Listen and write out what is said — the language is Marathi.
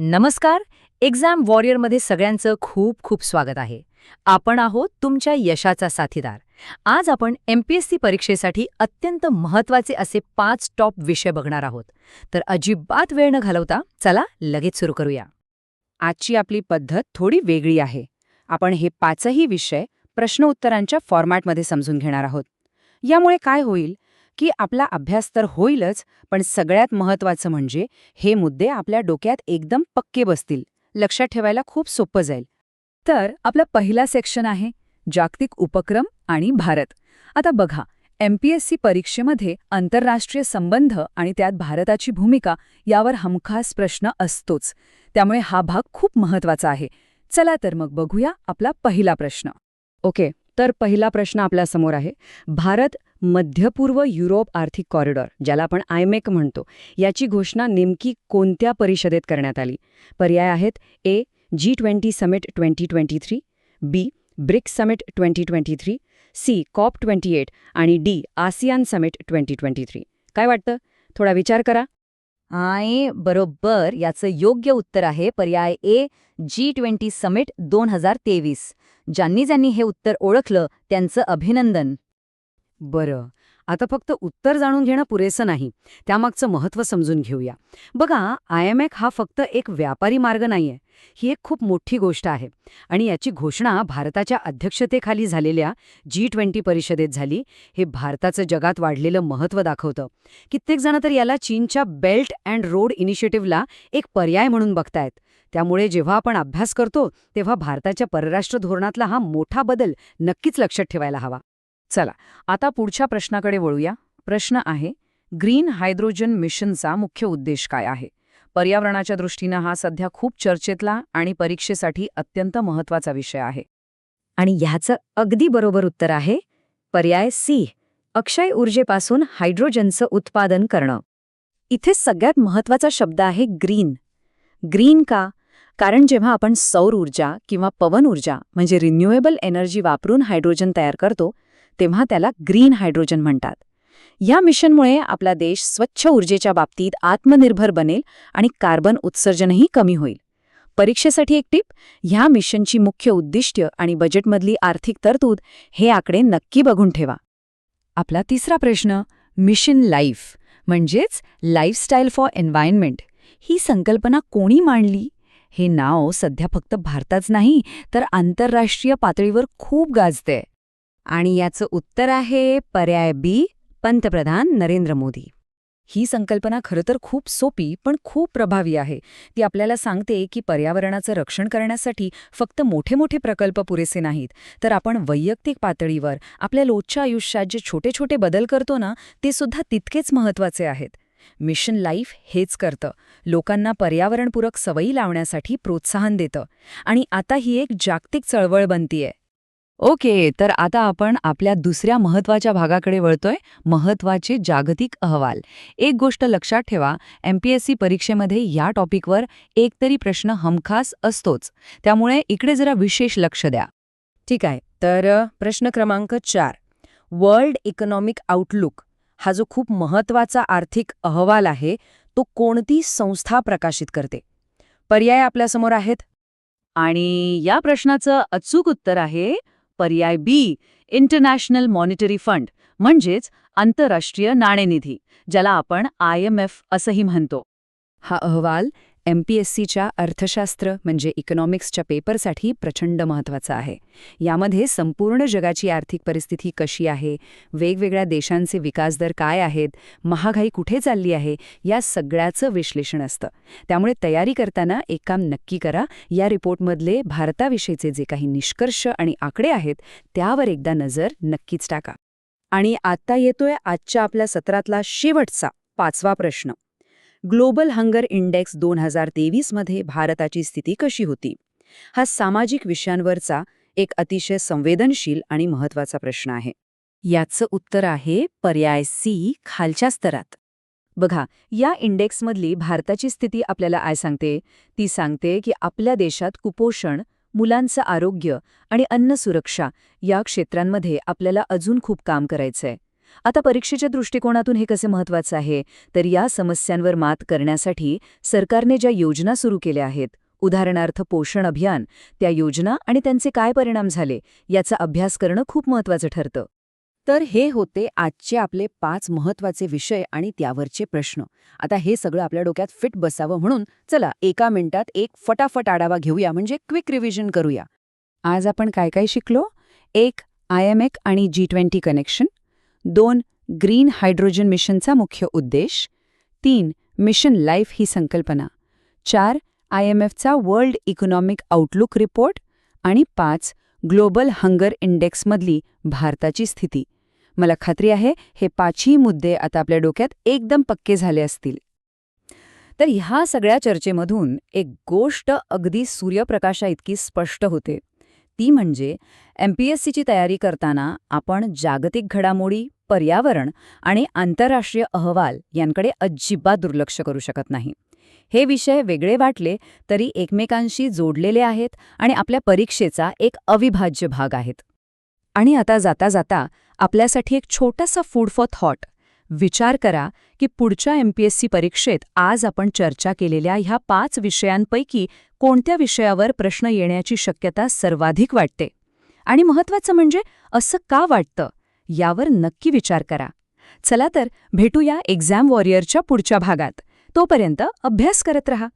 नमस्कार. एक्झाम वॉरियरमध्ये सगळ्यांचं खूप खूप स्वागत आहे. आपण आहोत तुमच्या यशाचा साथीदार. आज आपण एमपीएससी परीक्षेसाठी अत्यंत महत्त्वाचे असे 5 टॉप विषय बघणार आहोत. तर अजिबात वेळ न घालवता चला लगेच सुरू करूया. आजची आपली पद्धत थोडी वेगळी आहे. आपण हे 5ही विषय प्रश्नोत्तरांच्या फॉर्मॅटमध्ये समजून घेणार आहोत. यामुळे काय होईल की आपला अभ्यास तर होईलच, पण सगळ्यात महत्त्वाचं म्हणजे हे मुद्दे आपल्या डोक्यात एकदम पक्के बसतील, लक्षात ठेवायला खूप सोपं जाईल. तर आपला पहिला सेक्शन आहे जागतिक उपक्रम आणि भारत. आता बघा, एमपीएससी परीक्षेमध्ये आंतरराष्ट्रीय संबंध आणि त्यात भारताची भूमिका यावर हमखास प्रश्न असतोच. त्यामुळे हा भाग खूप महत्त्वाचा आहे. चला तर मग बघूया आपला पहिला प्रश्न. ओके, तर पहिला प्रश्न आपल्यासमोर आहे. भारत मध्यपूर्व युरोप आर्थिक कॉरिडॉर, ज्याला आपण आयमेक म्हणतो, याची घोषणा नेमकी कोणत्या परिषदेत करण्यात आली? पर्याय आहेत: A. G20 summit 2023, B. BRICS summit 2023, C. COP28 आणि डी. ASEAN summit 2023. काय वाटतं? थोडा विचार करा. बरोबर, याचं योग्य उत्तर आहे पर्याय ए, G20 समिट 2023. ज्यांनी हे उत्तर ओळखलं त्यांचं अभिनंदन. बरं, आता फक्त उत्तर जाणून घेणं पुरेसं नाही, त्यामागचं महत्त्व समजून घेऊया. बघा, आयएमएक हा फक्त एक व्यापारी मार्ग नाहीये, ही एक खूप मोठी गोष्ट आहे. आणि याची घोषणा भारताच्या अध्यक्षतेखाली झालेल्या G20 परिषदेत झाली. हे भारताचं जगात वाढलेलं महत्त्व दाखवतं. कित्येक जण तर याला चीनच्या बेल्ट अँड रोड इनिशिएटिव्हला एक पर्याय म्हणून बघतायत. त्यामुळे जेव्हा आपण अभ्यास करतो तेव्हा भारताच्या परराष्ट्र धोरणातला हा मोठा बदल नक्कीच लक्षात ठेवायला हवा. चला, आता पुढच्या प्रश्नाकडे वळूया. प्रश्न आहे, ग्रीन हायड्रोजन मिशनचा मुख्य उद्देश काय आहे? पर्यावरणाच्या दृष्टीनं हा सध्या खूप चर्चेतला आणि परीक्षेसाठी अत्यंत महत्त्वाचा विषय आहे. आणि ह्याचं अगदी बरोबर उत्तर आहे पर्याय सी, अक्षय ऊर्जेपासून हायड्रोजनचं उत्पादन करणं. इथे सगळ्यात महत्त्वाचा शब्द आहे ग्रीन. ग्रीन का? कारण जेव्हा आपण सौर ऊर्जा किंवा पवन ऊर्जा म्हणजे रिन्युएबल एनर्जी वापरून हायड्रोजन तयार करतो तेव्हा त्याला ग्रीन हायड्रोजन म्हणतात. या मिशनमुळे आपला देश स्वच्छ ऊर्जेच्या बाबतीत आत्मनिर्भर बनेल आणि कार्बन उत्सर्जनही कमी होईल. परीक्षेसाठी एक टिप: ह्या मिशनची मुख्य उद्दिष्ट्य आणि बजेटमधली आर्थिक तरतूद हे आकडे नक्की बघून ठेवा. आपला तिसरा प्रश्न, मिशन लाईफ म्हणजेच लाईफस्टाईल फॉर एन्व्हायरमेंट. ही संकल्पना कोणी मांडली? हे नाव सध्या फक्त भारताच नाही तर आंतरराष्ट्रीय पातळीवर खूप गाजते. आणि याचं उत्तर आहे पर्याय बी, पंतप्रधान नरेंद्र मोदी. ही संकल्पना खरं तर खूप सोपी पण खूप प्रभावी आहे. ती आपल्याला सांगते की पर्यावरणाचं रक्षण करण्यासाठी फक्त मोठे मोठे प्रकल्प पुरेसे नाहीत, तर आपण वैयक्तिक पातळीवर आपल्या रोजच्या आयुष्यात जे छोटे छोटे बदल करतो ना, ते सुद्धा तितकेच महत्त्वाचे आहेत. मिशन लाईफ हेच करतं, लोकांना पर्यावरणपूरक सवयी लावण्यासाठी प्रोत्साहन देतं. आणि आता ही एक जागतिक चळवळ बनतीये. ओके, तर आता आपण आपल्या दुसऱ्या महत्त्वाच्या भागाकडे वळतोय, महत्त्वाचे जागतिक अहवाल. एक गोष्ट लक्षात ठेवा, एमपीएससी परीक्षेमध्ये या टॉपिकवर एकतरी प्रश्न हमखास असतोच. त्यामुळे इकडे जरा विशेष लक्ष द्या. ठीक आहे, तर प्रश्न क्रमांक 4, वर्ल्ड इकॉनॉमिक आउटलुक हा जो खूप महत्त्वाचा आर्थिक अहवाल आहे तो कोणती संस्था प्रकाशित करते? पर्याय आपल्यासमोर आहेत. आणि या प्रश्नाचं अचूक उत्तर आहे पर्याय बी, इंटरनॅशनल मॉनिटरी फंड म्हणजेच आंतरराष्ट्रीय नाणेनिधी, ज्याला आपण IMF असंही म्हणतो. हा अहवाल एमपीएससीच्या अर्थशास्त्र म्हणजे इकॉनॉमिक्सच्या पेपरसाठी प्रचंड महत्त्वाचा आहे. यामध्ये संपूर्ण जगाची आर्थिक परिस्थिती कशी आहे, वेगवेगळ्या देशांचे विकासदर काय आहेत, महागाई कुठे चालली आहे, या सगळ्याचं विश्लेषण असतं. त्यामुळे तयारी करताना एक काम नक्की करा, या रिपोर्टमधले भारताविषयीचे जे काही निष्कर्ष आणि आकडे आहेत त्यावर एकदा नजर नक्कीच टाका. आणि आता येतोय आजच्या आपल्या सत्रातला शेवटचा 5वा प्रश्न. ग्लोबल हंगर इंडेक्स 2023 मध्ये भारताची स्थिती कशी होती? हा सामाजिक विषयांवरचा एक अतिशय संवेदनशील आणि महत्त्वाचा प्रश्न आहे. याचं उत्तर आहे पर्याय सी, खालच्या स्तरात. बघा, या इंडेक्समधली भारताची स्थिती आपल्याला काय सांगते? ती सांगते की आपल्या देशात कुपोषण, मुलांचं आरोग्य आणि अन्न सुरक्षा या क्षेत्रांमध्ये आपल्याला अजून खूप काम करायचंय. आता परीक्षेच्या दृष्टिकोनातून हे कसे महत्वाचं आहे, तर या समस्यांवर मात करण्यासाठी सरकारने ज्या योजना सुरू केल्या आहेत, उदाहरणार्थ पोषण अभियान, त्या योजना आणि त्यांचे काय परिणाम झाले, याचा अभ्यास करणं खूप महत्वाचं ठरतं. तर हे होते आजचे आपले 5 महत्वाचे विषय आणि त्यावरचे प्रश्न. आता हे सगळं आपल्या डोक्यात फिट बसावं म्हणून चला एका मिनिटात एक फटाफट आढावा घेऊया, म्हणजे क्विक रिव्हिजन करूया. आज आपण काय काय शिकलो? 1. IMEC आणि G20 कनेक्शन. 2. ग्रीन हायड्रोजन मिशनचा मुख्य उद्देश. 3. मिशन लाईफ ही संकल्पना. 4. IMFचा वर्ल्ड इकॉनॉमिक आउटलुक रिपोर्ट. आणि 5. ग्लोबल हंगर इंडेक्समधली भारताची स्थिती. मला खात्री आहे हे 5ही मुद्दे आता आपल्या डोक्यात एकदम पक्के झाले असतील. तर ह्या सगळ्या चर्चेमधून एक गोष्ट अगदी सूर्यप्रकाशाइतकी स्पष्ट होते. ती म्हणजे MPSCची तयारी करताना आपण जागतिक घडामोडी, पर्यावरण आणि आंतरराष्ट्रीय अहवाल यांकडे अजिबात दुर्लक्ष करू शकत नाही. हे विषय वेगळे वाटले तरी एकमेकांशी जोडलेले आहेत आणि आपल्या परीक्षेचा एक अविभाज्य भाग आहेत. आणि आता जाता जाता आपल्यासाठी एक छोटासा फूड फॉर थॉट. विचार करा की पुढच्या MPSC परीक्षेत आज आपण चर्चा केलेल्या ह्या 5 विषयांपैकी कोणत्या विषयावर प्रश्न येण्याची शक्यता सर्वाधिक वाटते. आणि महत्त्वाचं म्हणजे असं का वाटतं यावर नक्की विचार करा. चला तर भेटूया एक्झाम वॉरियरच्या पुढच्या भागात. तोपर्यंत अभ्यास करत रहा.